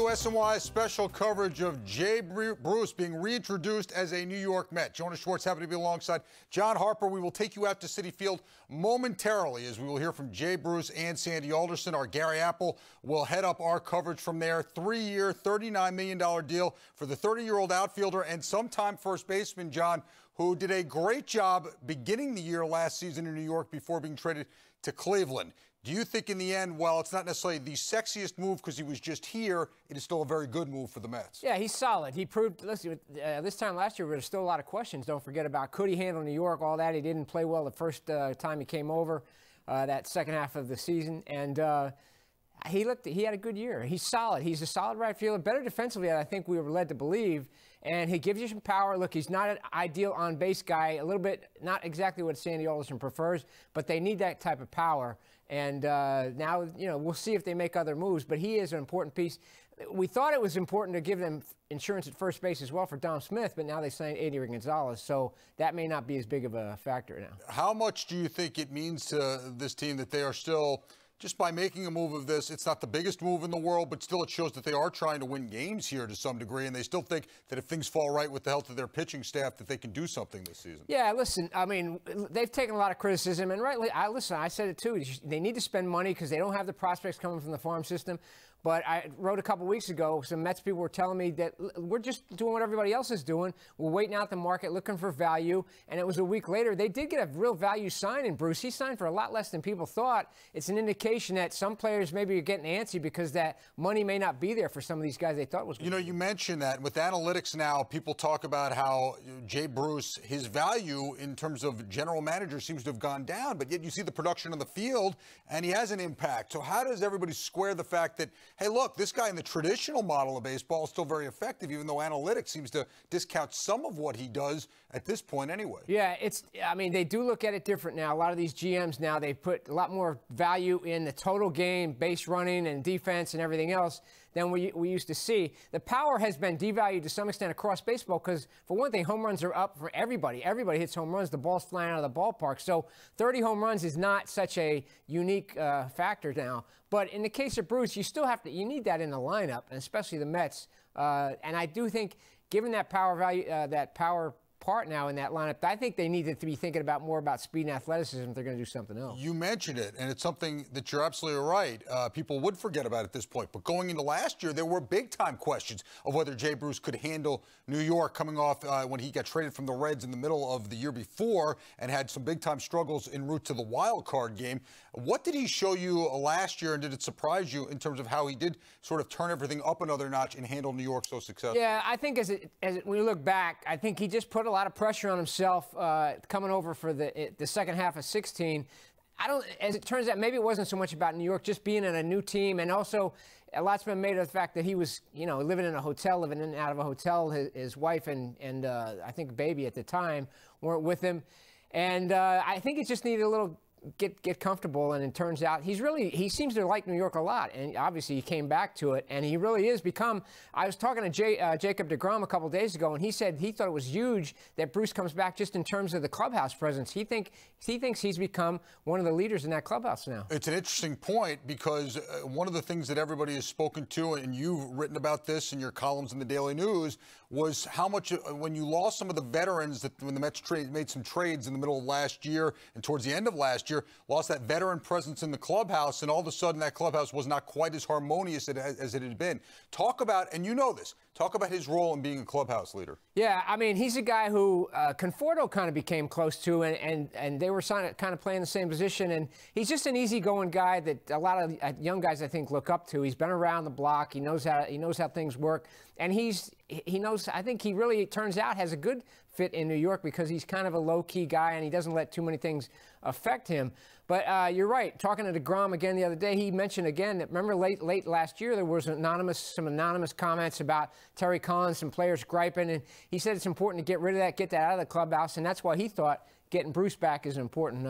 to SNY special coverage of Jay Bruce being reintroduced as a New York Met. Jonas Schwartz happy to be alongside John Harper. We will take you out to Citi Field momentarily as we will hear from Jay Bruce and Sandy Alderson. Our Gary Apple will head up our coverage from there. 3-year, $39 million deal for the 30-year-old outfielder and sometime first baseman, John, who did a great job beginning the year last season in New York before being traded to Cleveland. Do you think in the end, while it's not necessarily the sexiest move because he was just here, it is still a very good move for the Mets? Yeah, he's solid. He proved, listen, this time last year, there's still a lot of questions. Don't forget about could he handle New York, all that. He didn't play well the first time he came over, that second half of the season. And he had a good year. He's solid. He's a solid right fielder, better defensively than I think we were led to believe. And he gives you some power. Look, he's not an ideal on-base guy, a little bit, not exactly what Sandy Alderson prefers, but they need that type of power. And now, you know, we'll see if they make other moves, but he is an important piece. We thought it was important to give them insurance at first base as well for Dom Smith, but now they signed Adrian Gonzalez, so that may not be as big of a factor now. How much do you think it means to this team that they are still, just by making a move of this, it's not the biggest move in the world, but still it shows that they are trying to win games here to some degree, and they still think that if things fall right with the health of their pitching staff, that they can do something this season? Yeah, listen, I mean, they've taken a lot of criticism, and rightly, I said it too, they need to spend money because they don't have the prospects coming from the farm system. But I wrote a couple weeks ago, some Mets people were telling me that we're just doing what everybody else is doing. We're waiting out the market, looking for value. And it was a week later. They did get a real value sign in Bruce. He signed for a lot less than people thought. It's an indication that some players maybe are getting antsy because that money may not be there for some of these guys they thought was going to be. You mentioned that. With analytics now, people talk about how Jay Bruce, his value in terms of general manager seems to have gone down. But yet you see the production on the field, and he has an impact. So how does everybody square the fact that, hey, look, this guy in the traditional model of baseball is still very effective, even though analytics seems to discount some of what he does at this point anyway? Yeah, I mean, they do look at it different now. A lot of these GMs now, they put a lot more value in the total game, base running and defense and everything else than we used to see. The power has been devalued to some extent across baseball because, for one thing, home runs are up for everybody. Everybody hits home runs. The ball's flying out of the ballpark. So 30 home runs is not such a unique factor now. But in the case of Bruce, you need that in the lineup, and especially the Mets. And I do think, given that power value, that power part now in that lineup, I think they need to be thinking more about speed and athleticism if they're going to do something else. You mentioned it, and it's something that you're absolutely right. People would forget about at this point. But going into last year, there were big-time questions of whether Jay Bruce could handle New York coming off when he got traded from the Reds in the middle of the year before and had some big-time struggles en route to the wild card game. What did he show you last year, and did it surprise you in terms of how he did sort of turn everything up another notch and handle New York so successfully? Yeah, I think when you look back, I think he just put a lot of pressure on himself coming over for the second half of 16. As it turns out, maybe it wasn't so much about New York, just being in a new team, and also a lot's been made of the fact that he was, living in a hotel, living in and out of a hotel. His wife and I think baby at the time weren't with him, and I think he just needed a little get comfortable, and it turns out he seems to like New York a lot, and obviously he came back to it, and he really is become. I was talking to Jacob deGrom a couple days ago, and he said he thought it was huge that Bruce comes back just in terms of the clubhouse presence. He thinks he's become one of the leaders in that clubhouse now. It's an interesting point because one of the things that everybody has spoken to, and you've written about this in your columns in the Daily News, was how much when you lost some of the veterans, that when the Mets made some trades in the middle of last year and towards the end of last year, lost that veteran presence in the clubhouse, and all of a sudden that clubhouse was not quite as harmonious as it had been. Talk about, and you know this, talk about his role in being a clubhouse leader. Yeah, I mean, he's a guy who Conforto kind of became close to, and they were kind of playing the same position, and he's just an easygoing guy that a lot of young guys, I think, look up to. He's been around the block. He knows how things work, and he knows. I think he really, it turns out, has a good fit in New York because he's kind of a low-key guy and he doesn't let too many things affect him. But you're right. Talking to deGrom again the other day, he mentioned again that, remember, late last year there was some anonymous comments about Terry Collins, some players griping, and he said it's important to get rid of that, get that out of the clubhouse, and that's why he thought getting Bruce back is an important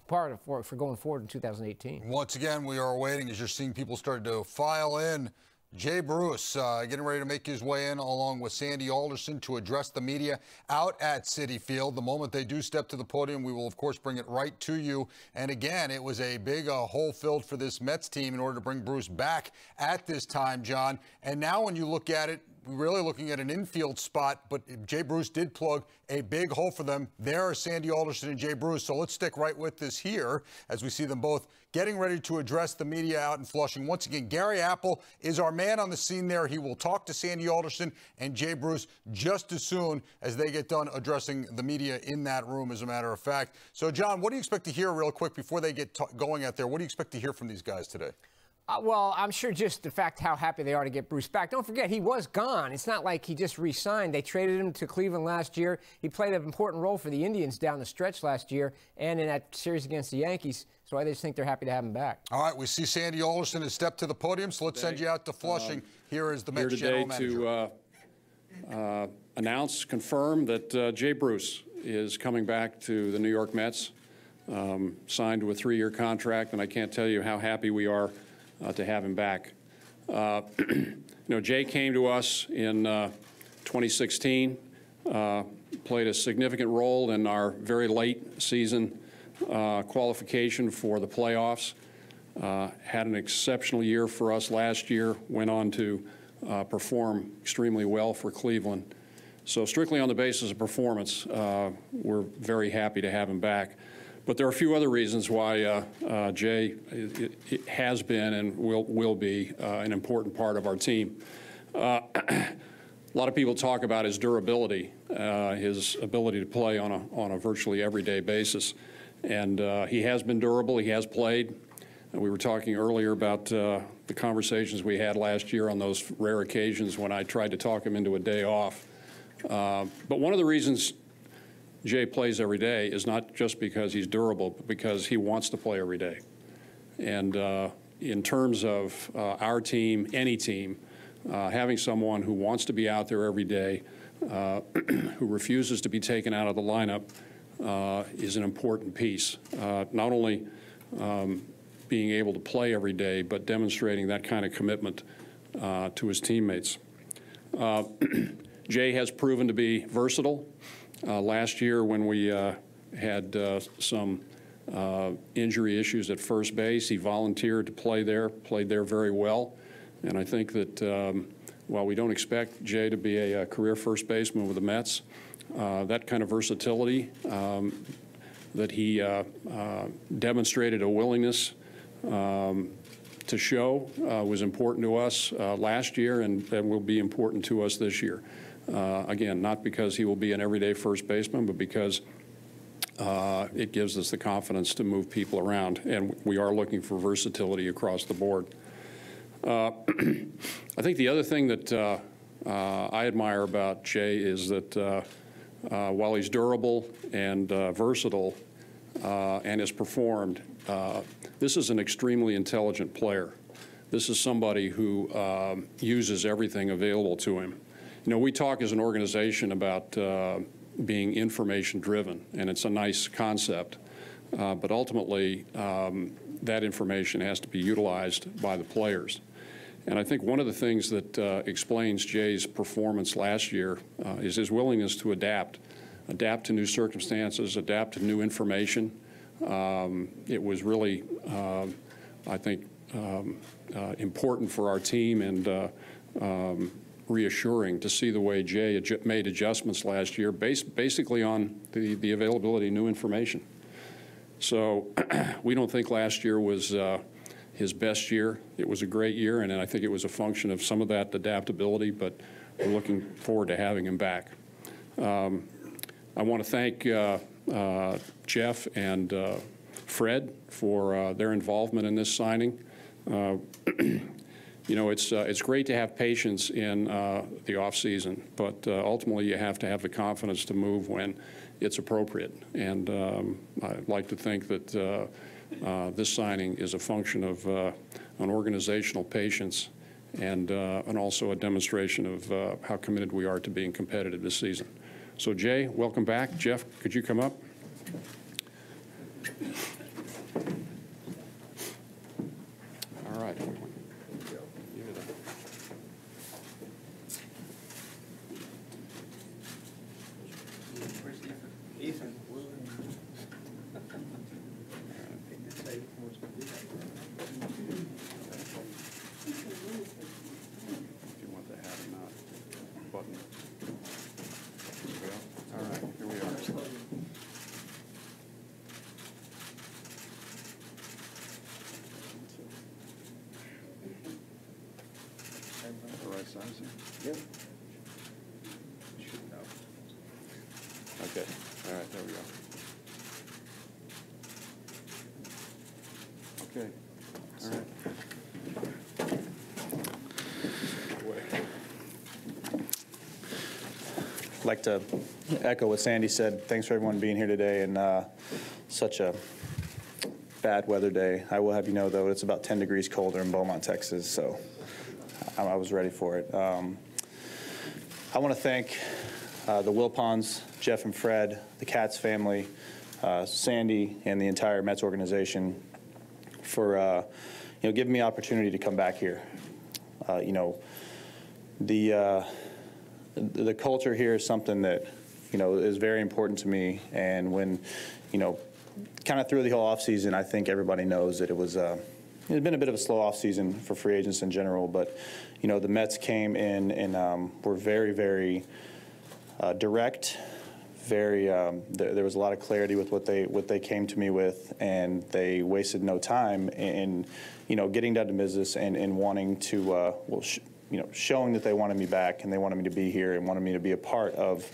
part for going forward in 2018. Once again, we are waiting as you're seeing people starting to file in Jay Bruce getting ready to make his way in along with Sandy Alderson to address the media out at Citi Field. The moment they do step to the podium, we will, of course, bring it right to you. And again, it was a big hole filled for this Mets team in order to bring Bruce back at this time, John. And now when you look at it, we're really looking at an infield spot, but Jay Bruce did plug a big hole for them. There are Sandy Alderson and Jay Bruce. So let's stick right with this here as we see them both getting ready to address the media out in Flushing. Once again, Gary Apple is our man on the scene there. He will talk to Sandy Alderson and Jay Bruce just as soon as they get done addressing the media in that room, as a matter of fact. So, John, what do you expect to hear real quick before they get going out there? What do you expect to hear from these guys today? Well, I'm sure just the fact how happy they are to get Bruce back. Don't forget, he was gone. It's not like he just re-signed. They traded him to Cleveland last year. He played an important role for the Indians down the stretch last year and in that series against the Yankees. So I just think they're happy to have him back. All right, we see Sandy Alderson has stepped to the podium, so let's send you out to Flushing. Here is the Mets general manager. Here today to confirm that Jay Bruce is coming back to the New York Mets, signed to a 3-year contract, and I can't tell you how happy we are to have him back. Jay came to us in 2016, played a significant role in our very late season qualification for the playoffs, had an exceptional year for us last year, went on to perform extremely well for Cleveland. So strictly on the basis of performance, we're very happy to have him back. But there are a few other reasons why Jay has been and will be an important part of our team. A lot of people talk about his durability, his ability to play on a virtually everyday basis. And he has been durable. He has played. And we were talking earlier about the conversations we had last year on those rare occasions when I tried to talk him into a day off. But one of the reasons Jay plays every day is not just because he's durable, but because he wants to play every day. And in terms of our team, any team, having someone who wants to be out there every day, who refuses to be taken out of the lineup, is an important piece. Not only being able to play every day, but demonstrating that kind of commitment to his teammates. Jay has proven to be versatile. Last year, when we had some injury issues at first base, he volunteered to play there, played there very well. And I think that while we don't expect Jay to be a career first baseman with the Mets, that kind of versatility that he demonstrated a willingness to show was important to us last year and will be important to us this year. Again, not because he will be an everyday first baseman, but because it gives us the confidence to move people around, and we are looking for versatility across the board. I think the other thing that I admire about Jay is that while he's durable and versatile and has performed, this is an extremely intelligent player. This is somebody who uses everything available to him. We talk as an organization about being information-driven, and it's a nice concept. But ultimately, that information has to be utilized by the players. And I think one of the things that explains Jay's performance last year is his willingness to adapt to new circumstances, adapt to new information. It was really, I think, important for our team and reassuring to see the way Jay made adjustments last year basically on the availability of new information. So we don't think last year was his best year. It was a great year, and I think it was a function of some of that adaptability, but we're looking forward to having him back. I want to thank Jeff and Fred for their involvement in this signing. It's great to have patience in the off-season, but ultimately you have to have the confidence to move when it's appropriate. And I'd like to think that this signing is a function of an organizational patience and also a demonstration of how committed we are to being competitive this season. So, Jay, welcome back. Jeff, could you come up? All right. button. There we go. All right, here we are. The right size here? Yep. Should know. Okay. All right, there we go. Okay. All right. I'd like to echo what Sandy said. Thanks for everyone being here today, and such a bad weather day. I will have you know, though, it's about 10 degrees colder in Beaumont, Texas, so I was ready for it. I want to thank the Wilpons, Jeff and Fred, the Katz family, Sandy, and the entire Mets organization for giving me the opportunity to come back here. The culture here is something that is very important to me, and when kind of through the whole offseason, I think everybody knows that it was it's been a bit of a slow offseason for free agents in general, but the Mets came in and were very, very direct. Very, there was a lot of clarity with what they came to me with, and they wasted no time in getting down to business and wanting to showing that they wanted me back and they wanted me to be here and wanted me to be a part of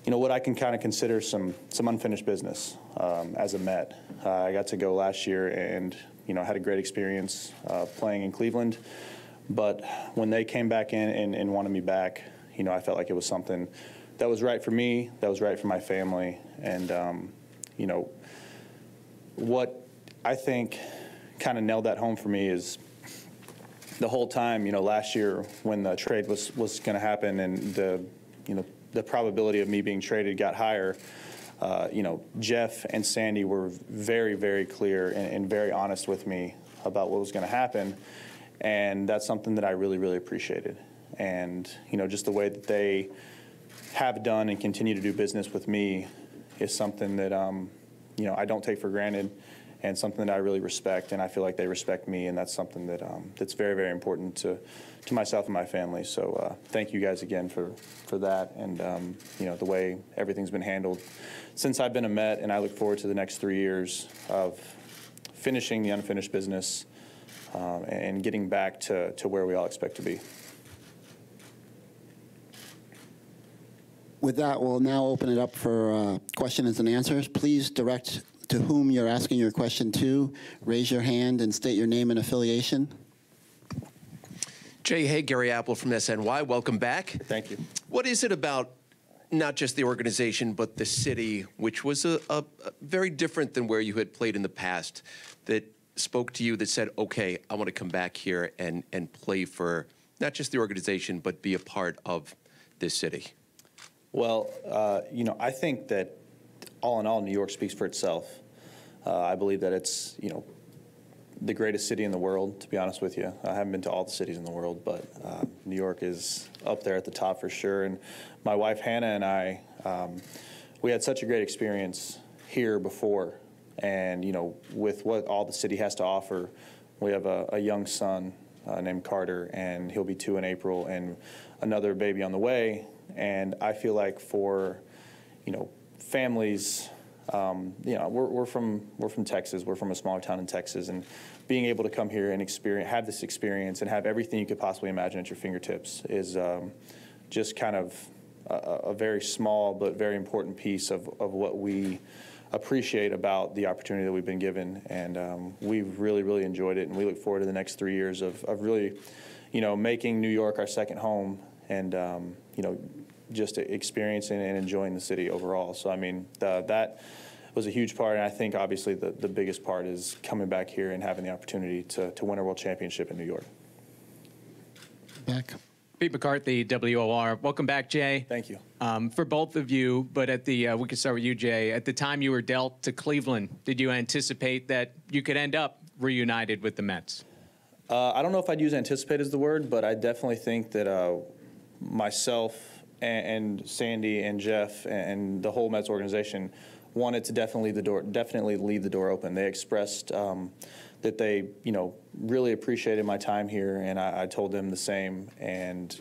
what I can kind of consider some unfinished business as a Met. I got to go last year and had a great experience playing in Cleveland, but when they came back in and wanted me back, I felt like it was something that was right for me, that was right for my family, and what I think kind of nailed that home for me is the whole time, last year when the trade was going to happen and the probability of me being traded got higher, Jeff and Sandy were very, very clear and very honest with me about what was going to happen, and that's something that I really, really appreciated. And just the way that they have done and continue to do business with me is something that I don't take for granted, and something that I really respect, and I feel like they respect me, and that's something that that's very, very important to myself and my family. So thank you guys again for that, and the way everything's been handled since I've been a Met, and I look forward to the next 3 years of finishing the unfinished business and getting back to where we all expect to be. With that, we'll now open it up for questions and answers. Please direct to whom you're asking your question to. Raise your hand and state your name and affiliation. Jay, hey, Gary Apple from SNY. Welcome back. Thank you. What is it about not just the organization, but the city, which was a very different than where you had played in the past, that spoke to you, that said, okay, I want to come back here and play for not just the organization, but be a part of this city? Well, I think that all in all, New York speaks for itself. I believe that it's, the greatest city in the world, to be honest with you. I haven't been to all the cities in the world, but New York is up there at the top for sure. And my wife, Hannah, and I, we had such a great experience here before. And, with what all the city has to offer, we have a young son named Carter, and he'll be 2 in April, and another baby on the way. And I feel like for, families, we're from Texas. We're from a smaller town in Texas, and being able to come here and have this experience and have everything you could possibly imagine at your fingertips is just kind of a very small but very important piece of what we appreciate about the opportunity that we've been given. And we've really, really enjoyed it, and we look forward to the next 3 years of really, making New York our second home, and just experiencing and enjoying the city overall. So I mean, that was a huge part, and I think obviously the biggest part is coming back here and having the opportunity to win a world championship in New York. Back. Pete McCarthy, WOR. Welcome back, Jay. Thank you. For both of you, but at the we can start with you, Jay. At the time you were dealt to Cleveland, did you anticipate that you could end up reunited with the Mets? I don't know if I'd use anticipate as the word, but I definitely think that myself and Sandy and Jeff and the whole Mets organization wanted to definitely leave the door open. They expressed that they, really appreciated my time here, and I told them the same. And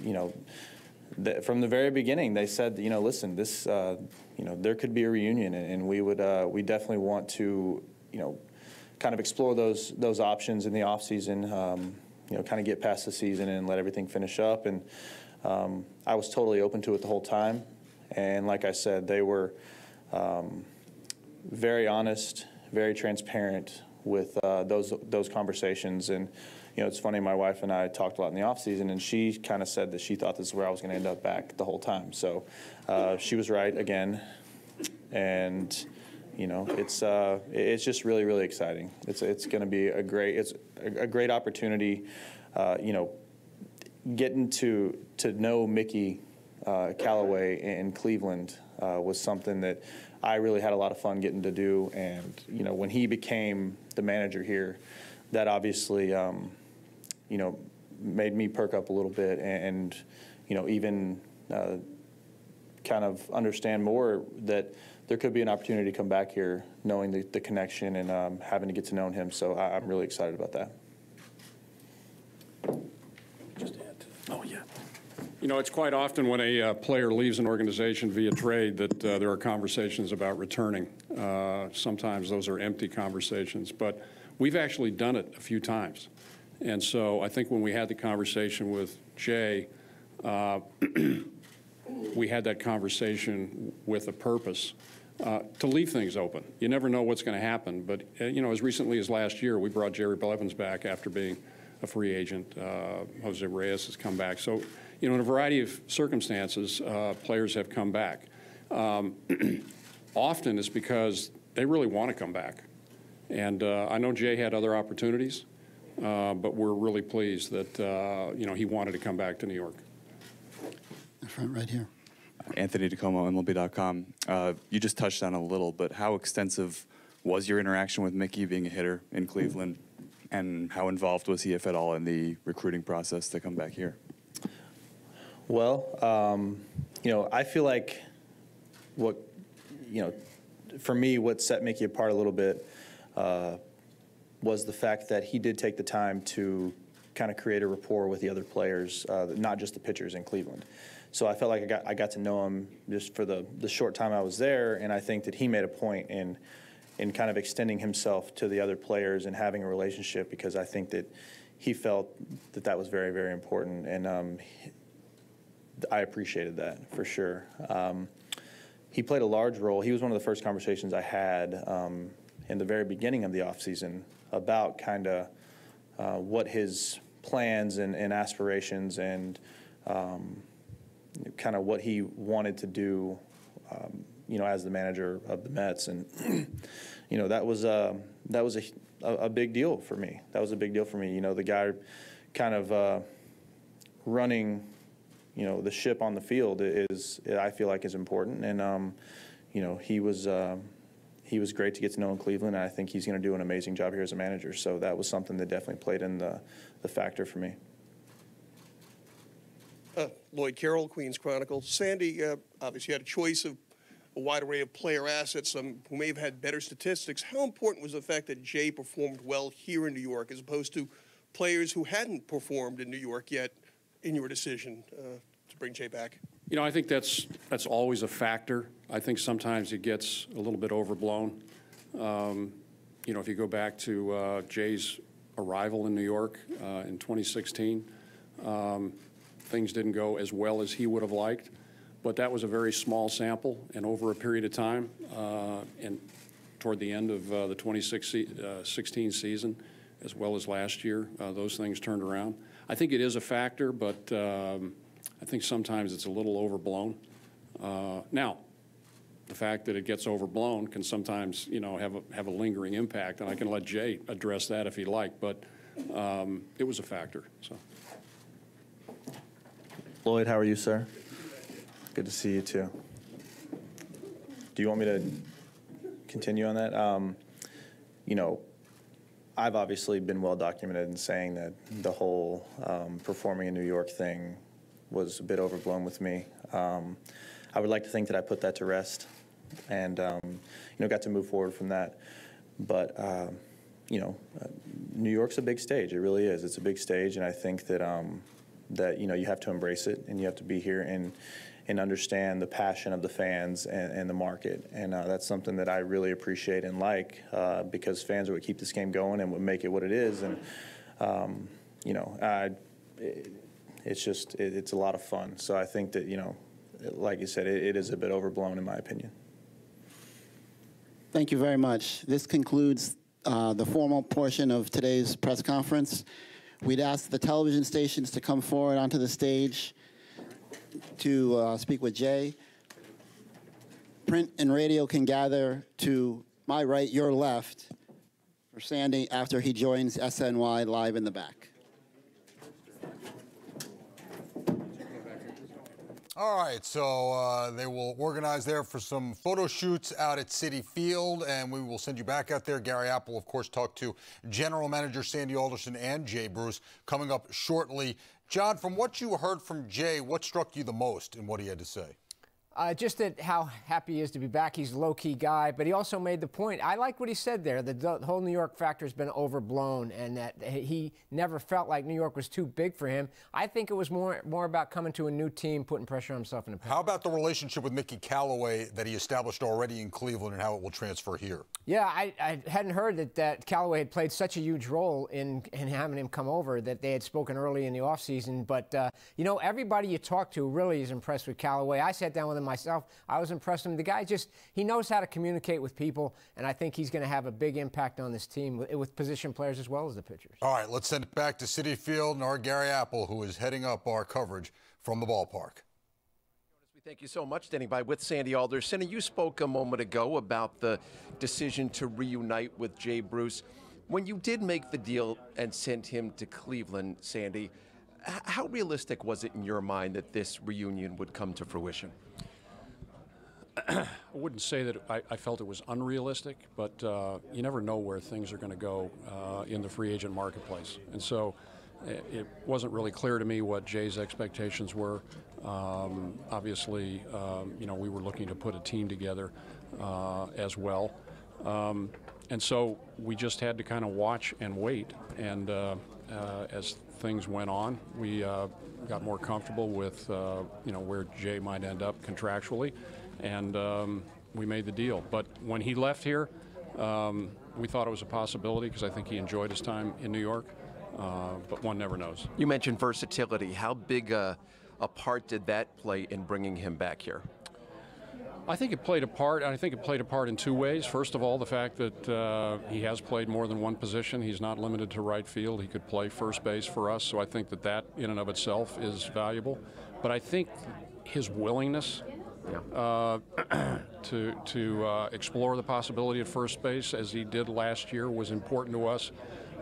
from the very beginning, they said, listen, this, there could be a reunion, and we definitely want to, kind of explore those options in the off season, kind of get past the season and let everything finish up. And I was totally open to it the whole time. And like I said, they were very honest, very transparent with those conversations. And it's funny, my wife and I talked a lot in the off season, and she kind of said that she thought this is where I was going to end up back the whole time. So she was right again, and it's just really, really exciting. It's going to be a great opportunity. Getting to know Mickey Callaway in Cleveland was something that I really had a lot of fun getting to do. And when he became the manager here, that obviously made me perk up a little bit, and even kind of understand more that there could be an opportunity to come back here, knowing the connection and having to get to know him. So I'm really excited about that. Just add to that. Oh, yeah. It's quite often when a player leaves an organization via trade that there are conversations about returning. Sometimes those are empty conversations, but we've actually done it a few times. And so I think when we had the conversation with Jay, we had that conversation with a purpose to leave things open. You never know what's going to happen. But, as recently as last year, we brought Jerry Blevins back after being a free agent. Jose Reyes has come back. So, in a variety of circumstances, players have come back. Often it's because they really want to come back. And I know Jay had other opportunities, but we're really pleased that, he wanted to come back to New York. The front right here. Anthony DeComo, MLB.com. You just touched on it a little, but how extensive was your interaction with Mickey being a hitter in Cleveland, and how involved was he, if at all, in the recruiting process to come back here? Well, I feel like for me, what set Mickey apart a little bit was the fact that he did take the time to kind of create a rapport with the other players, not just the pitchers in Cleveland. So I felt like I got to know him just for the short time I was there, and I think that he made a point in kind of extending himself to the other players and having a relationship, because I think that he felt that was very, very important, and I appreciated that for sure. He played a large role. He was one of the first conversations I had in the very beginning of the offseason about kind of what his plans and aspirations and kind of what he wanted to do, as the manager of the Mets. And, that was a big deal for me. That was a big deal for me. The guy kind of running, the ship on the field I feel like is important. And, he was great to get to know in Cleveland, and I think he's going to do an amazing job here as a manager. So that was something that definitely played in the factor for me. Lloyd Carroll, Queens Chronicle. Sandy, obviously had a choice of a wide array of player assets, some who may have had better statistics. How important was the fact that Jay performed well here in New York as opposed to players who hadn't performed in New York yet in your decision to bring Jay back? I think that's always a factor. I think sometimes it gets a little bit overblown. If you go back to Jay's arrival in New York in 2016, things didn't go as well as he would have liked, but that was a very small sample, and over a period of time, and toward the end of the 2016 season, as well as last year, those things turned around. I think it is a factor, but I think sometimes it's a little overblown. Now, the fact that it gets overblown can sometimes, have a lingering impact, and I can let Jay address that if he'd like, but it was a factor. So. Lloyd, how are you, sir? Good to see you, too. Do you want me to continue on that? I've obviously been well documented in saying that the whole performing in New York thing was a bit overblown with me. I would like to think that I put that to rest and, got to move forward from that. But, New York's a big stage. It really is. It's a big stage, and I think that, that you have to embrace it and you have to be here and understand the passion of the fans and the market. And that's something that I really appreciate and like, because fans are what keep this game going and what make it what it is. And, it's a lot of fun. So I think that, like you said, it is a bit overblown in my opinion. Thank you very much. This concludes the formal portion of today's press conference. We'd ask the television stations to come forward onto the stage to speak with Jay. Print and radio can gather to my right, your left, for Sandy after he joins SNY live in the back. All right, so they will organize there for some photo shoots out at Citi Field, and we will send you back out there. Gary Apple, of course, talked to General Manager Sandy Alderson and Jay Bruce coming up shortly. John, from what you heard from Jay, what struck you the most in what he had to say? Just that how happy he is to be back. He's a low-key guy, but he also made the point. I like what he said there. The whole New York factor has been overblown, and that he never felt like New York was too big for him. I think it was more about coming to a new team, putting pressure on himself. How about the relationship with Mickey Callaway that he established already in Cleveland and how it will transfer here? Yeah, I hadn't heard that Callaway had played such a huge role in having him come over, that they had spoken early in the offseason. But, everybody you talk to really is impressed with Callaway. I sat down with him myself. I was impressed with him. The guy he knows how to communicate with people, and I think he's going to have a big impact on this team with position players as well as the pitchers. All right, let's send it back to Citi Field and our Gary Apple, who is heading up our coverage from the ballpark. Thank you so much. Standing by with Sandy Alderson. And you spoke a moment ago about the decision to reunite with Jay Bruce. When you did make the deal and sent him to Cleveland, Sandy, how realistic was it in your mind that this reunion would come to fruition? I wouldn't say that I felt it was unrealistic, but you never know where things are going to go in the free agent marketplace. And so it wasn't really clear to me what Jay's expectations were. Obviously, we were looking to put a team together as well. And so we just had to kind of watch and wait. And as things went on, we got more comfortable with, where Jay might end up contractually. And we made the deal. But when he left here, we thought it was a possibility because I think he enjoyed his time in New York. But one never knows. You mentioned versatility. How big a part did that play in bringing him back here? I think it played a part. I think it played a part in two ways. First of all, the fact that he has played more than one position. He's not limited to right field. He could play first base for us. So I think that in and of itself is valuable. But I think his willingness to explore the possibility at first base, as he did last year, was important to us.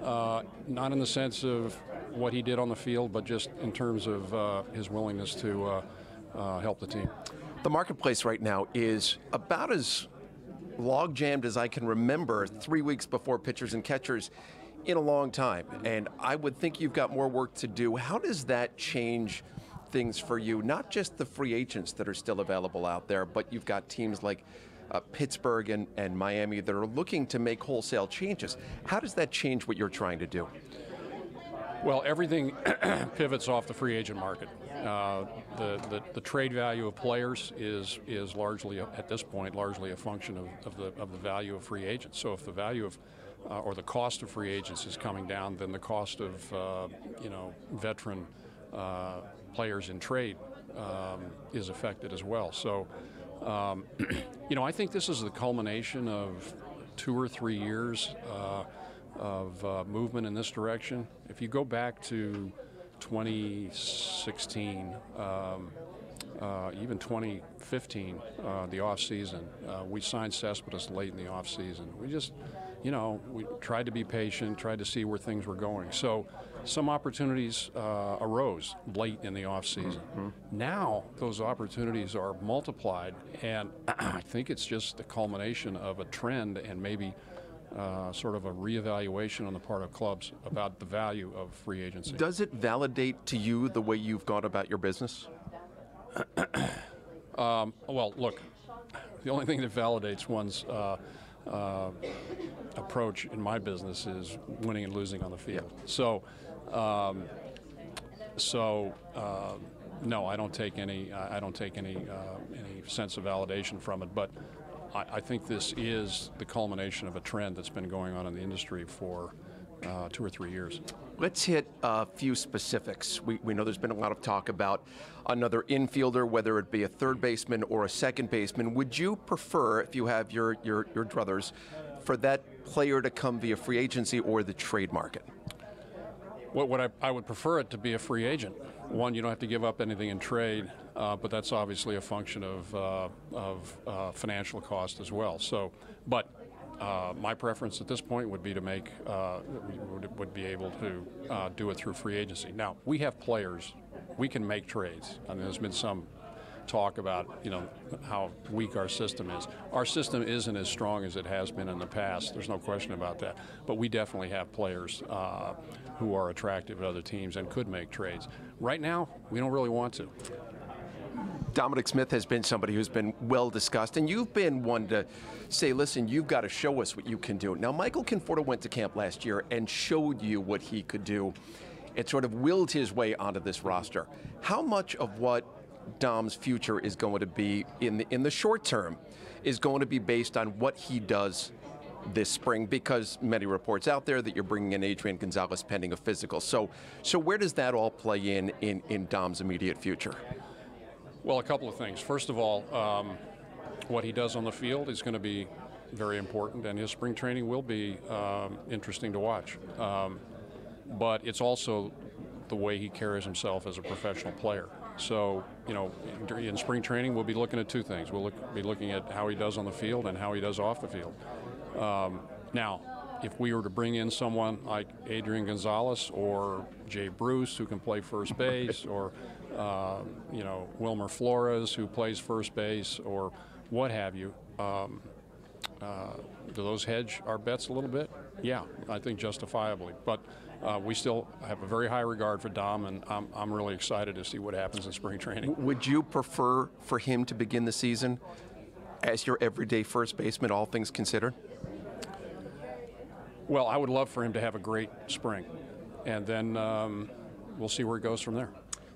Not in the sense of what he did on the field, but just in terms of his willingness to help the team. The marketplace right now is about as log-jammed as I can remember 3 weeks before pitchers and catchers in a long time. And I would think you've got more work to do. How does that change things for you? Not just the free agents that are still available out there, but you've got teams like Pittsburgh and Miami that are looking to make wholesale changes. How does that change what you're trying to do? Well, everything pivots off the free agent market. The trade value of players is largely, at this point, largely a function of the value of free agents. So if the value of or the cost of free agents is coming down, then the cost of veteran players in trade is affected as well. So I think this is the culmination of 2 or 3 years of movement in this direction. If you go back to 2016, even 2015, the off season, we signed Cespedes late in the off season. We just, we tried to be patient, tried to see where things were going. So some opportunities arose late in the off season. Mm-hmm. Now those opportunities are multiplied, and I think it's just the culmination of a trend and maybe sort of a reevaluation on the part of clubs about the value of free agency. Does it validate to you the way you've gone about your business? Well, look, the only thing that validates one's approach in my business is winning and losing on the field. So So no, I don't take any sense of validation from it. But I think this is the culmination of a trend that's been going on in the industry for 2 or 3 years. Let's hit a few specifics. We know there's been a lot of talk about another infielder, whether it be a third baseman or a second baseman. Would you prefer, if you have your druthers, for that player to come via free agency or the trade market? I would prefer it to be a free agent. One, you don't have to give up anything in trade, but that's obviously a function of financial cost as well. So, but my preference at this point would be to make would be able to do it through free agency. Now we have players, we can make trades. I mean, there's been some talk about how weak our system is. Our system isn't as strong as it has been in the past. There's no question about that. But we definitely have players who are attractive at other teams and could make trades. Right now, we don't really want to. Dominic Smith has been somebody who's been well discussed, and you've been one to say, listen, you've got to show us what you can do. Now, Michael Conforto went to camp last year and showed you what he could do. It sort of willed his way onto this roster. How much of what Dom's future is going to be in the short term is going to be based on what he does this spring, because many reports out there that you're bringing in Adrian Gonzalez pending a physical. So where does that all play in Dom's immediate future? Well, a couple of things. First of all, what he does on the field is going to be very important, and his spring training will be interesting to watch. But it's also the way he carries himself as a professional player. So, in spring training, we'll be looking at two things. We'll be looking at how he does on the field and how he does off the field. Now, if we were to bring in someone like Adrian Gonzalez or Jay Bruce, who can play first base, or Wilmer Flores, who plays first base, or what have you, do those hedge our bets a little bit? Yeah, I think justifiably. But we still have a very high regard for Dom, and I'm really excited to see what happens in spring training. Would you prefer for him to begin the season as your everyday first baseman, all things considered? Well, I would love for him to have a great spring, and then we'll see where it goes from there.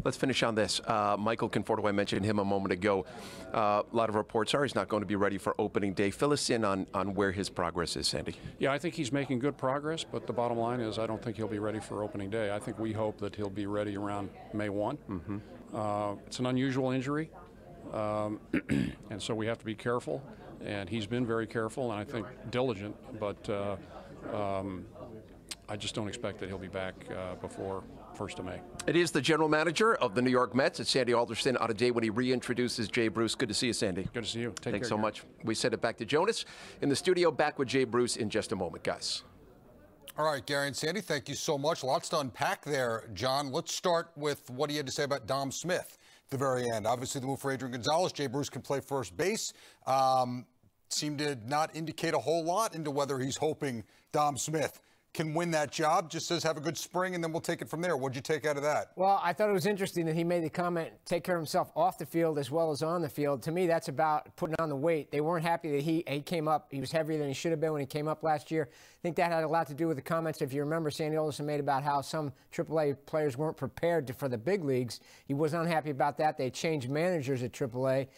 Let's finish on this. Michael Conforto, I mentioned him a moment ago. A lot of reports are he's not going to be ready for opening day. Fill us in on where his progress is, Sandy. Yeah, I think he's making good progress, but the bottom line is I don't think he'll be ready for opening day. I think we hope that he'll be ready around May 1. Mm-hmm. It's an unusual injury, and so we have to be careful, and he's been very careful and I think diligent, but I just don't expect that he'll be back before 1st of May. It is the general manager of the New York Mets. It's Sandy Alderson on a day when he reintroduces Jay Bruce. Good to see you, Sandy. Good to see you. Thanks so much. We send it back to Jonas in the studio. Back with Jay Bruce in just a moment, guys. All right, Gary and Sandy, thank you so much. Lots to unpack there, John. Let's start with what he had to say about Dom Smith at the very end. Obviously, the move for Adrian Gonzalez. Jay Bruce can play first base. Seemed to not indicate a whole lot into whether he's hoping Dom Smith can win that job. Just says have a good spring, and then we'll take it from there. What'd you take out of that? Well, I thought it was interesting that he made the comment, take care of himself off the field as well as on the field. To me, that's about putting on the weight. They weren't happy that he came up. He was heavier than he should have been when he came up last year. I think that had a lot to do with the comments, if you remember, Sandy Alderson made about how some AAA players weren't prepared for the big leagues. He was unhappy about that. They changed managers at AAA.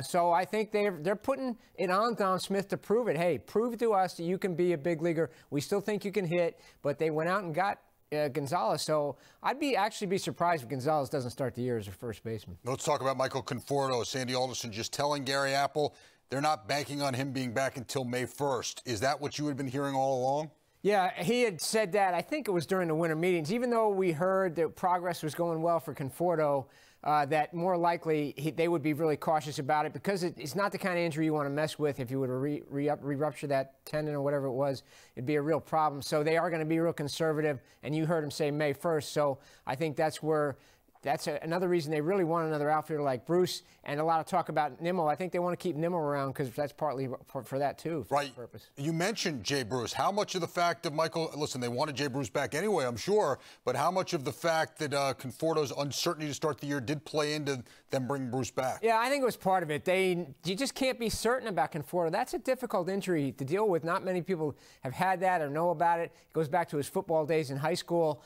So I think they're putting it on Dom Smith to prove it. Hey, prove to us that you can be a big leaguer. We still think you can hit, but they went out and got Gonzalez. So I'd actually be surprised if Gonzalez doesn't start the year as a first baseman. Let's talk about Michael Conforto. Sandy Alderson just telling Gary Apple they're not banking on him being back until May 1st. Is that what you had been hearing all along? Yeah, he had said that. I think it was during the winter meetings. Even though we heard that progress was going well for Conforto, that more likely they would be really cautious about it because it's not the kind of injury you want to mess with. If you were to re-rupture that tendon or whatever it was, it'd be a real problem. So they are going to be real conservative, and you heard him say May 1st. So I think that's where that's another reason they really want another outfielder like Bruce, and a lot of talk about Nimmo. I think they want to keep Nimmo around because that's partly for that, too, for that purpose. You mentioned Jay Bruce. How much of the fact of Michael, listen, they wanted Jay Bruce back anyway, I'm sure, but how much of the fact that Conforto's uncertainty to start the year did play into them bringing Bruce back? Yeah, I think it was part of it. You just can't be certain about Conforto. That's a difficult injury to deal with. Not many people have had that or know about it. It goes back to his football days in high school.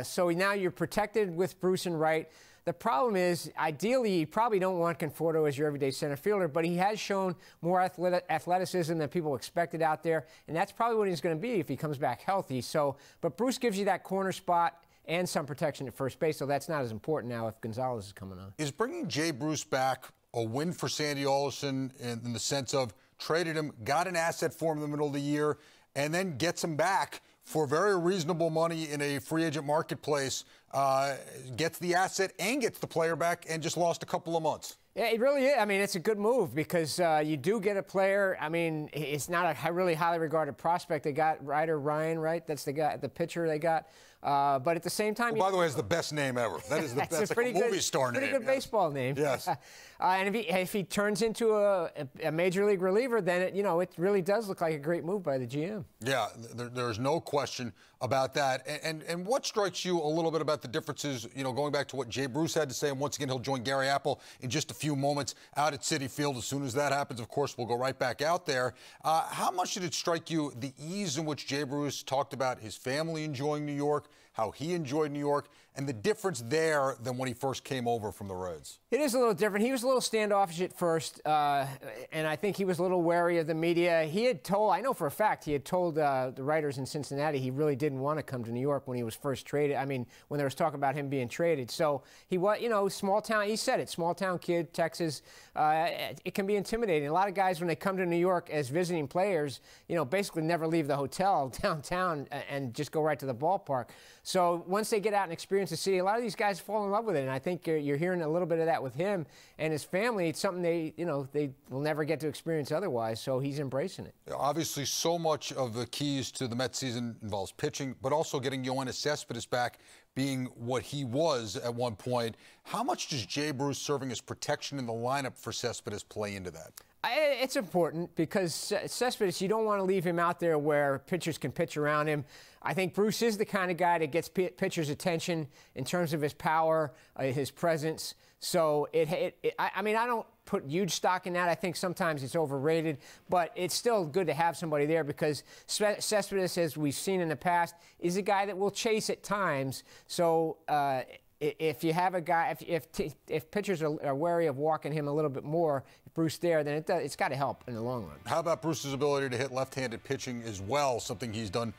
So now you're protected with Bruce and Wright. The problem is, ideally, you probably don't want Conforto as your everyday center fielder, but he has shown more athleticism than people expected out there, and that's probably what he's going to be if he comes back healthy. So, but Bruce gives you that corner spot and some protection at first base, so that's not as important now if Gonzalez is coming on. Is bringing Jay Bruce back a win for Sandy Alderson in the sense of traded him, got an asset for him in the middle of the year, and then gets him back for very reasonable money in a free agent marketplace, gets the asset and gets the player back, and just lost a couple of months? Yeah, it really is. I mean, it's a good move because you do get a player. I mean, it's not a really highly regarded prospect. They got Ryan, right? That's the guy, the pitcher they got. But at the same time, by the way, it's the best name ever. That is that's like a movie star name. Pretty good baseball name. Yes. And if he turns into a major league reliever, then it really does look like a great move by the GM. Yeah, there's no question about that. And what strikes you a little bit about the differences? Going back to what Jay Bruce had to say, and once again he'll join Gary Apple in just a few moments out at Citi Field. As soon as that happens, of course, we'll go right back out there. How much did it strike you the ease in which Jay Bruce talked about his family enjoying New York, how he enjoyed New York, and the difference there than when he first came over from the Reds? It is a little different. He was a little standoffish at first, and I think he was a little wary of the media. He had told, I know for a fact, he had told the writers in Cincinnati he really didn't want to come to New York when he was first traded. I mean, when there was talk about him being traded. So he was, small town, he said it, small town kid, Texas. It can be intimidating. A lot of guys, when they come to New York as visiting players, basically never leave the hotel downtown and just go right to the ballpark. So once they get out and experience the city, a lot of these guys fall in love with it, and I think you're hearing a little bit of that with him and his family. It's something they will never get to experience otherwise, so he's embracing it. Obviously, so much of the keys to the Mets season involves pitching, but also getting Yoenis Cespedes back, being what he was at one point. How much does Jay Bruce serving as protection in the lineup for Cespedes play into that? It's important because Cespedes, you don't want to leave him out there where pitchers can pitch around him. I think Bruce is the kind of guy that gets pitchers' attention in terms of his power, his presence. So, I mean, I don't put huge stock in that. I think sometimes it's overrated, but it's still good to have somebody there because Cespedes, as we've seen in the past, is a guy that will chase at times. So, if you have a guy, if pitchers are wary of walking him a little bit more, Bruce there, then it's got to help in the long run. How about Bruce's ability to hit left-handed pitching as well, something he's done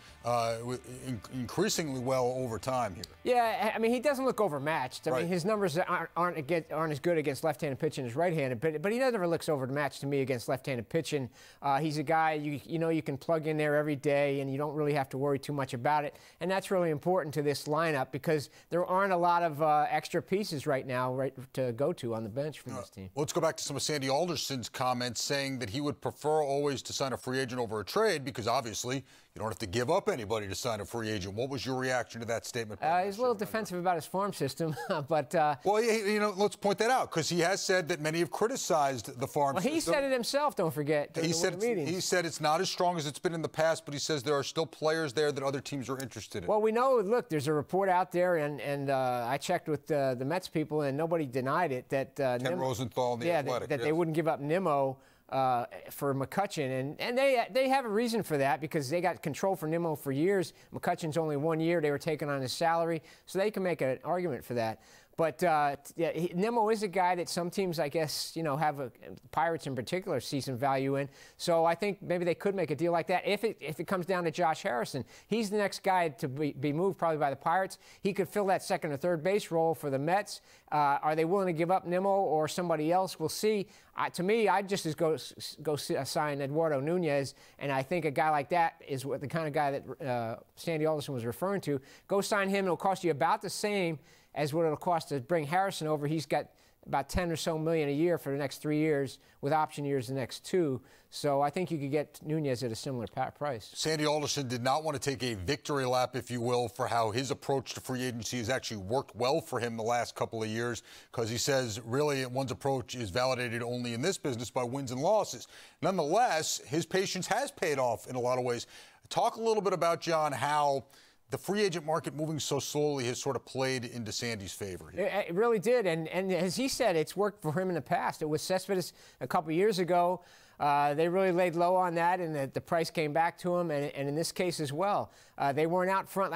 increasingly well over time here? Yeah, I mean, he doesn't look overmatched. I mean, his numbers aren't as good against left-handed pitching as right-handed, but he never looks overmatched to me against left-handed pitching. He's a guy you can plug in there every day, and you don't really have to worry too much about it. And that's really important to this lineup because there aren't a lot of extra pieces right now to go to on the bench from this team. Let's go back to some of Sandy Alderson's comments saying that he would prefer always to sign a free agent over a trade because obviously you don't have to give up anybody to sign a free agent. What was your reaction to that statement? He's a little defensive about his farm system, but... well, let's point that out because he has said that many have criticized the farm system. Well, he said it himself, don't forget. He said it's not as strong as it's been in the past, but he says there are still players there that other teams are interested in. Well, we know, look, there's a report out there, and I checked with the Mets people, and nobody denied it, that... Ken Rosenthal and the Athletic. That they wouldn't give up Nimmo for McCutchen, and they have a reason for that because they got control for Nimmo for years. McCutchen's only 1 year. They were taking on his salary, so they can make an argument for that. But Nimmo is a guy that some teams, I guess, have Pirates in particular see some value in. So I think maybe they could make a deal like that if it comes down to Josh Harrison. He's the next guy to be moved probably by the Pirates. He could fill that second or third base role for the Mets. Are they willing to give up Nimmo or somebody else? We'll see. To me, I'd just go sign Eduardo Nunez, and I think a guy like that is the kind of guy that Sandy Alderson was referring to. Go sign him. It'll cost you about the same as what it'll cost to bring Harrison over. He's got about 10 or so million a year for the next 3 years, with option years the next 2. So I think you could get Nunez at a similar price. Sandy Alderson did not want to take a victory lap, if you will, for how his approach to free agency has actually worked well for him the last couple of years, because he says really one's approach is validated only in this business by wins and losses. Nonetheless, his patience has paid off in a lot of ways. Talk a little bit about, John, how the free agent market moving so slowly has sort of played into Sandy's favor here. It really did, and as he said, it's worked for him in the past. It was Cespedes a couple years ago. They really laid low on that, and the price came back to him, and in this case as well. They weren't out front.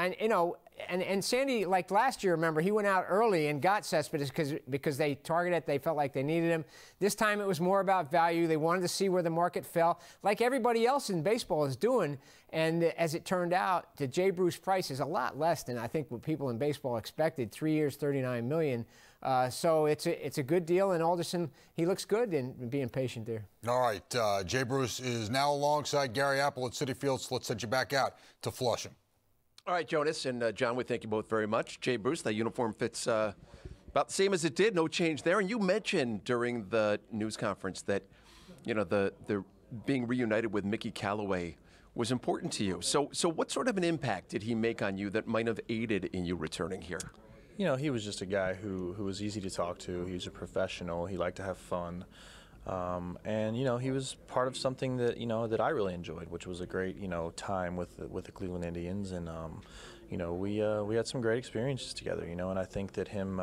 And Sandy, like last year, remember, he went out early and got Cespedes because they targeted, they felt like they needed him. This time it was more about value. They wanted to see where the market fell, like everybody else in baseball is doing. And as it turned out, the Jay Bruce price is a lot less than I think what people in baseball expected. 3 years, $39 million. So it's a good deal, and Alderson, he looks good in being patient there. All right, Jay Bruce is now alongside Gary Apple at Citi Field, so let's send you back out to Flushing. All right, Jonas and John, we thank you both very much. Jay Bruce, that uniform fits about the same as it did, no change there. And you mentioned during the news conference that, the being reunited with Mickey Callaway was important to you. So what sort of an impact did he make on you that might have aided in you returning here? He was just a guy who was easy to talk to. He was a professional. He liked to have fun. And he was part of something that that I really enjoyed, which was a great time with the Cleveland Indians, and we had some great experiences together, and I think that him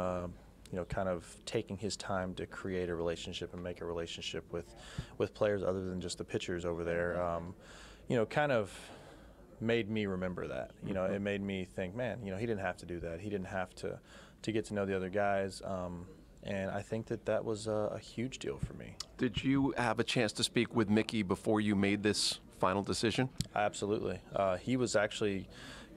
kind of taking his time to create a relationship and make a relationship with players other than just the pitchers over there, kind of made me remember that. It made me think, man, he didn't have to do that. He didn't have to get to know the other guys. And I think that was a huge deal for me. Did you have a chance to speak with Mickey before you made this final decision? Absolutely. He was actually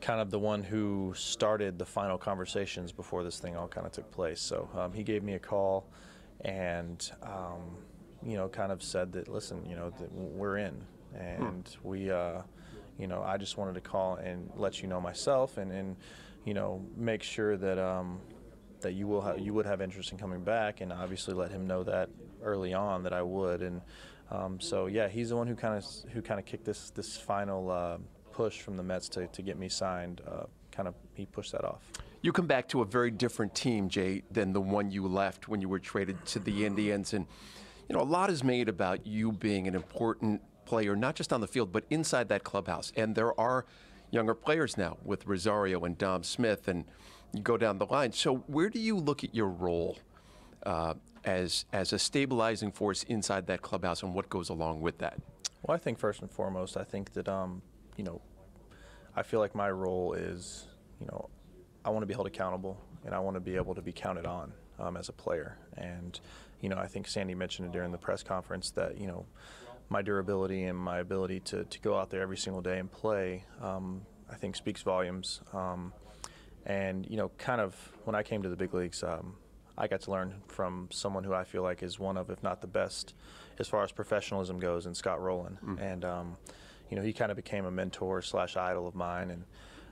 kind of the one who started the final conversations before this thing all kind of took place. So he gave me a call and, kind of said that, listen, that we're in. And we, I just wanted to call and let you know myself and make sure that that you would have interest in coming back, and obviously let him know that early on that I would. And so yeah, he's the one who kind of kicked this final push from the Mets to get me signed. He pushed that off. You come back to a very different team, Jay, than the one you left when you were traded to the Indians, and a lot is made about you being an important player, not just on the field but inside that clubhouse. And there are younger players now with Rosario and Dom Smith, and you go down the line. So where do you look at your role as a stabilizing force inside that clubhouse, and what goes along with that? Well, I think first and foremost, I think that I feel like my role is, I want to be held accountable, and I want to be able to be counted on as a player. And I think Sandy mentioned it during the press conference that my durability and my ability to go out there every single day and play, I think speaks volumes. And, kind of when I came to the big leagues, I got to learn from someone who I feel like is one of, if not the best, as far as professionalism goes, in Scott Rowland. And, he kind of became a mentor / idol of mine.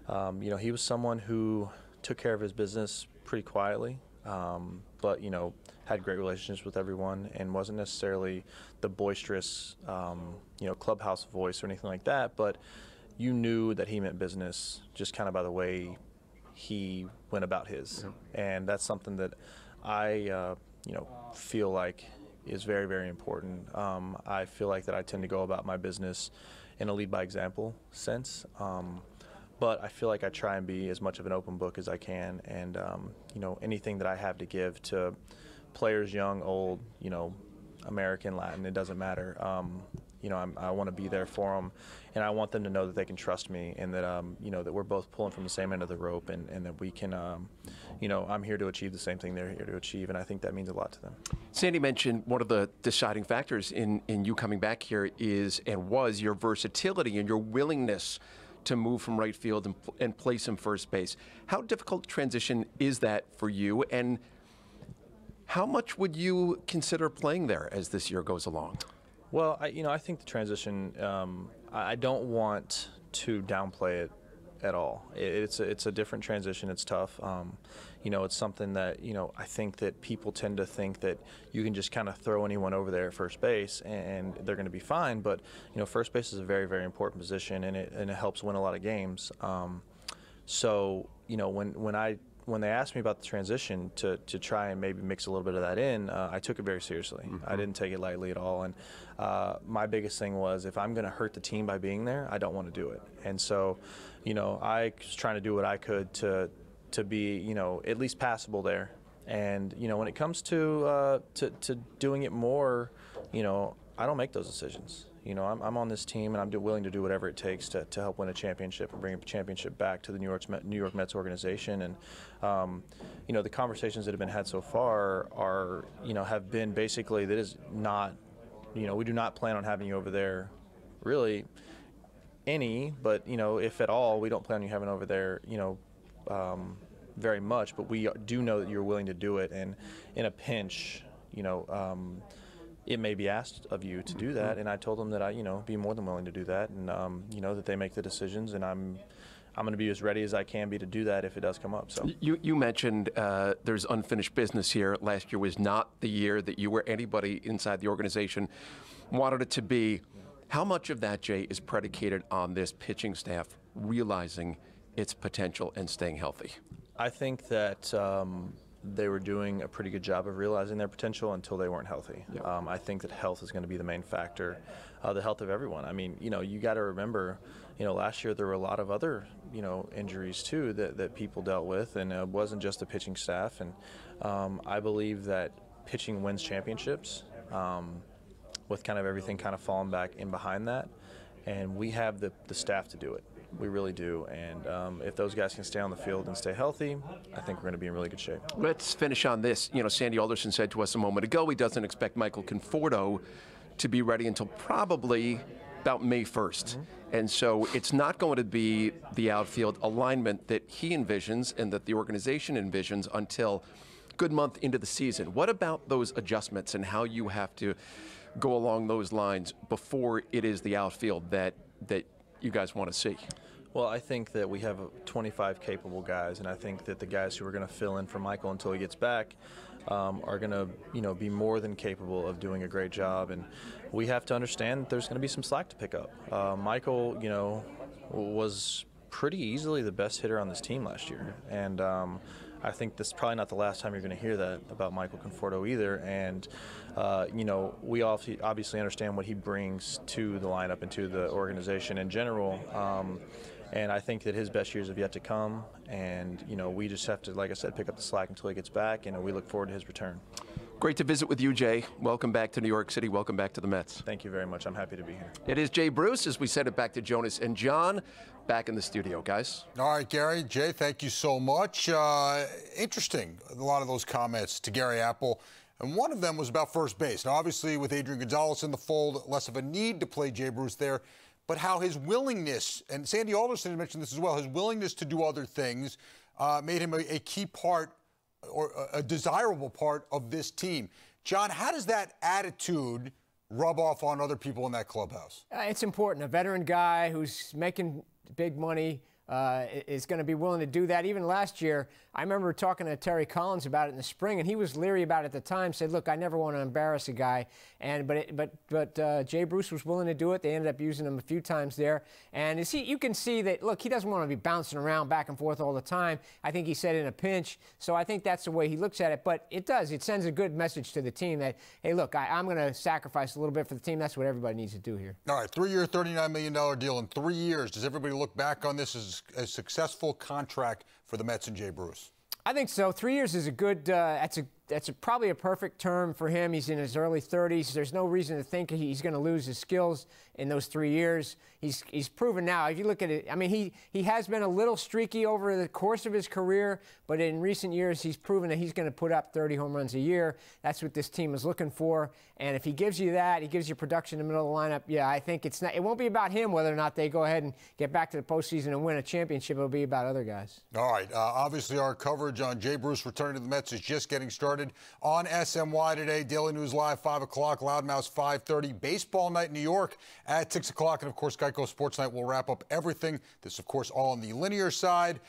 And, he was someone who took care of his business pretty quietly, but, had great relationships with everyone and wasn't necessarily the boisterous, clubhouse voice or anything like that. But you knew that he meant business just kind of by the way he went about his. And that's something that I, feel like is very, very important. I feel like that I tend to go about my business in a lead by example sense. But I feel like I try and be as much of an open book as I can. And, anything that I have to give to players, young, old, American, Latin, it doesn't matter. I want to be there for them, and I want them to know that they can trust me, and that that we're both pulling from the same end of the rope, and that we can, I'm here to achieve the same thing they're here to achieve, and I think that means a lot to them. Sandy mentioned one of the deciding factors in you coming back here was your versatility and your willingness to move from right field and play some first base. How difficult a transition is that for you, and how much would you consider playing there as this year goes along? Well, I think the transition, I don't want to downplay it at all. It's a different transition. It's tough. It's something that, I think that people tend to think that you can just kind of throw anyone over there at first base and they're going to be fine. But, first base is a very, very important position, and it helps win a lot of games. So, when they asked me about the transition to try and maybe mix a little bit of that in, I took it very seriously. I didn't take it lightly at all. And my biggest thing was, if I'm going to hurt the team by being there, I don't want to do it. And so, I was trying to do what I could to be, at least passable there. And, when it comes to doing it more, I don't make those decisions. I'm on this team, and I'm willing to do whatever it takes to help win a championship and bring a championship back to the New York Mets organization. And the conversations that have been had so far are, have been basically that is not, we do not plan on having you over there, really, but if at all, we don't plan on you having over there, very much. But we do know that you're willing to do it, and in a pinch, it may be asked of you to do that, and I told them that I, be more than willing to do that, and that they make the decisions, and I'm going to be as ready as I can be to do that if it does come up. So you mentioned there's unfinished business here. Last year was not the year that you or anybody inside the organization wanted it to be. How much of that, Jay, is predicated on this pitching staff realizing its potential and staying healthy? I think that they were doing a pretty good job of realizing their potential until they weren't healthy. Yeah. I think that health is going to be the main factor, the health of everyone. I mean, you got to remember, last year there were a lot of other, injuries too that people dealt with, and it wasn't just the pitching staff. And I believe that pitching wins championships, with kind of everything kind of falling back in behind that. And we have the staff to do it. We really do, and if those guys can stay on the field and stay healthy, I think we're going to be in really good shape. Let's finish on this. Sandy Alderson said to us a moment ago he doesn't expect Michael Conforto to be ready until probably about May 1st. And so it's not going to be the outfield alignment that he envisions and that the organization envisions until a good month into the season. What about those adjustments and how you have to go along those lines before it is the outfield that you guys want to see? Well, I think that we have 25 capable guys, and I think that the guys who are going to fill in for Michael until he gets back are going to, be more than capable of doing a great job. And we have to understand that there's going to be some slack to pick up. Michael, was pretty easily the best hitter on this team last year, and I think this is probably not the last time you're going to hear that about Michael Conforto either. And, we obviously understand what he brings to the lineup and to the organization in general. And I think that his best years have yet to come. And, we just have to, like I said, pick up the slack until he gets back. And we look forward to his return. Great to visit with you, Jay. Welcome back to New York City. Welcome back to the Mets. Thank you very much. I'm happy to be here. It is Jay Bruce as we send it back to Jonas and John. Back in the studio, guys. All right, Gary. Jay, thank you so much. Interesting, a lot of those comments to Gary Apple. And one of them was about first base. Now, obviously, with Adrian Gonzalez in the fold, less of a need to play Jay Bruce there. But how his willingness, and Sandy Alderson mentioned this as well, his willingness to do other things made him a key part or a desirable part of this team. John, how does that attitude rub off on other people in that clubhouse? It's important. A veteran guy who's making big money is going to be willing to do that. Even last year, I remember talking to Terry Collins about it in the spring, and he was leery about it at the time, said, look, I never want to embarrass a guy. But Jay Bruce was willing to do it. They ended up using him a few times there. And you can see that, look, he doesn't want to be bouncing around back and forth all the time. I think he said in a pinch. So I think that's the way he looks at it. But it does. It sends a good message to the team that, hey, look, I'm going to sacrifice a little bit for the team. That's what everybody needs to do here. All right, 3-year, $39 million deal in 3 years. Does everybody look back on this as a successful contract for the Mets and Jay Bruce? I think so. 3 years is a good, that's probably a perfect term for him. He's in his early 30s. There's no reason to think he's going to lose his skills in those 3 years. He's proven now. If you look at it, I mean, he has been a little streaky over the course of his career, but in recent years, he's proven that he's going to put up 30 home runs a year. That's what this team is looking for. And if he gives you that, he gives you production in the middle of the lineup, yeah, I think it won't be about him whether or not they go ahead and get back to the postseason and win a championship. It'll be about other guys. All right. Obviously, our coverage on Jay Bruce returning to the Mets is just getting started. started on SMY today. Daily News Live, 5 o'clock. Loudmouth, 5:30. Baseball night in New York at 6 o'clock. And, of course, Geico Sports Night will wrap up everything. This, of course, all on the linear side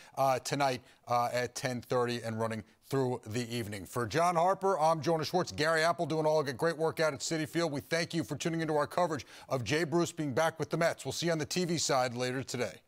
tonight at 10:30 and running through the evening. For John Harper, I'm Jonah Schwartz. Gary Apple doing all a great work out at Citi Field. We thank you for tuning into our coverage of Jay Bruce being back with the Mets. We'll see you on the TV side later today.